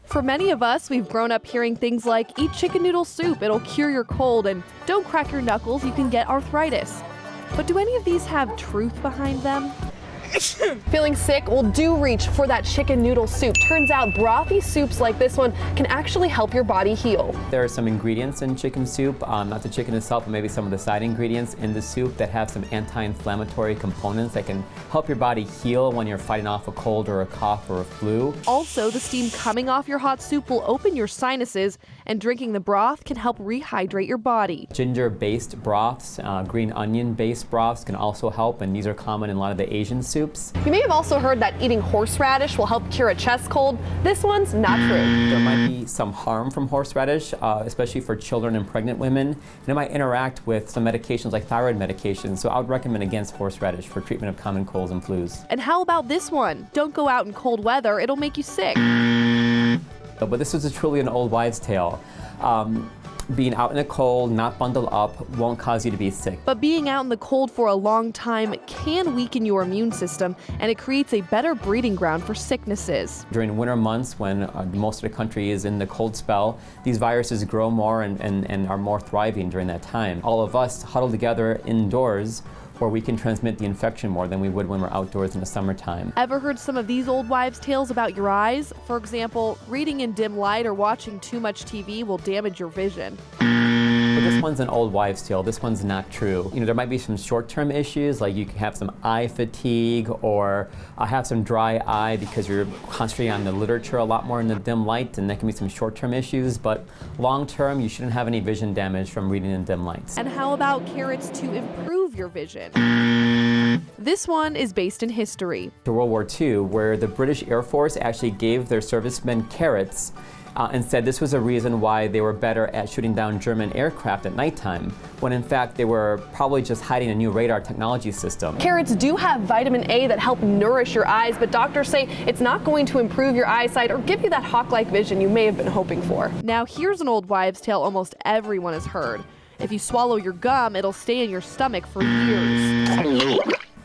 For many of us, we've grown up hearing things like, eat chicken noodle soup, it'll cure your cold, and don't crack your knuckles, you can get arthritis. But do any of these have truth behind them? Feeling sick? Well, do reach for that chicken noodle soup. Turns out brothy soups like this one can actually help your body heal. There are some ingredients in chicken soup, not the chicken itself, but maybe some of the side ingredients in the soup that have some anti-inflammatory components that can help your body heal when you're fighting off a cold or a cough or a flu. Also, the steam coming off your hot soup will open your sinuses, and drinking the broth can help rehydrate your body. Ginger-based broths, green onion-based broths can also help, and these are common in a lot of the Asian soups. You may have also heard that eating horseradish will help cure a chest cold. This one's not true. There might be some harm from horseradish, especially for children and pregnant women, and it might interact with some medications like thyroid medications, so I would recommend against horseradish for treatment of common colds and flus. And how about this one? Don't go out in cold weather, it'll make you sick. But this is truly an old wives' tale. Being out in the cold, not bundled up, won't cause you to be sick. But being out in the cold for a long time can weaken your immune system, and it creates a better breeding ground for sicknesses. During winter months, when most of the country is in the cold spell, these viruses grow more and are more thriving during that time. All of us huddle together indoors, where we can transmit the infection more than we would when we're outdoors in the summertime. Ever heard some of these old wives' tales about your eyes? For example, reading in dim light or watching too much TV will damage your vision. But this one's an old wives' tale. This one's not true. You know, there might be some short-term issues, like you can have some eye fatigue or have some dry eye because you're concentrating on the literature a lot more in the dim light, and there can be some short-term issues, but long-term, you shouldn't have any vision damage from reading in dim lights. And how about carrots to improve your vision? This one is based in history. To World War II, where the British Air Force actually gave their servicemen carrots and said this was a reason why they were better at shooting down German aircraft at nighttime, when in fact they were probably just hiding a new radar technology system. Carrots do have vitamin A that help nourish your eyes, but doctors say it's not going to improve your eyesight or give you that hawk-like vision you may have been hoping for. Now here's an old wives' tale almost everyone has heard. If you swallow your gum, it'll stay in your stomach for years.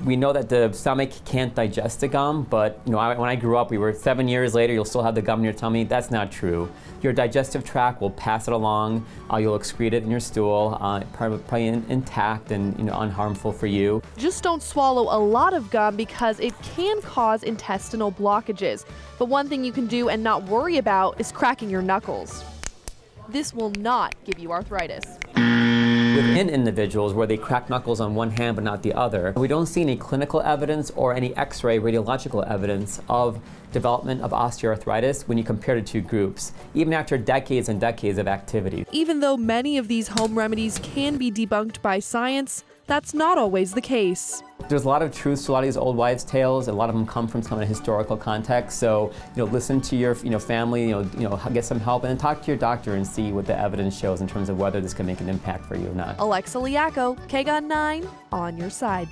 We know that the stomach can't digest the gum, but when I grew up, we were 7 years later, you'll still have the gum in your tummy. That's not true. Your digestive tract will pass it along. You'll excrete it in your stool, probably intact and unharmful for you. Just don't swallow a lot of gum because it can cause intestinal blockages. But one thing you can do and not worry about is cracking your knuckles. This will not give you arthritis. Within individuals where they crack knuckles on one hand but not the other, we don't see any clinical evidence or any x-ray radiological evidence of development of osteoarthritis when you compare the two groups, even after decades and decades of activity. Even though many of these home remedies can be debunked by science, that's not always the case. There's a lot of truth to a lot of these old wives' tales. A lot of them come from some historical context. So, listen to your, family. Get some help, and then talk to your doctor and see what the evidence shows in terms of whether this can make an impact for you or not. Alexa Liaco, KGUN 9, on your side.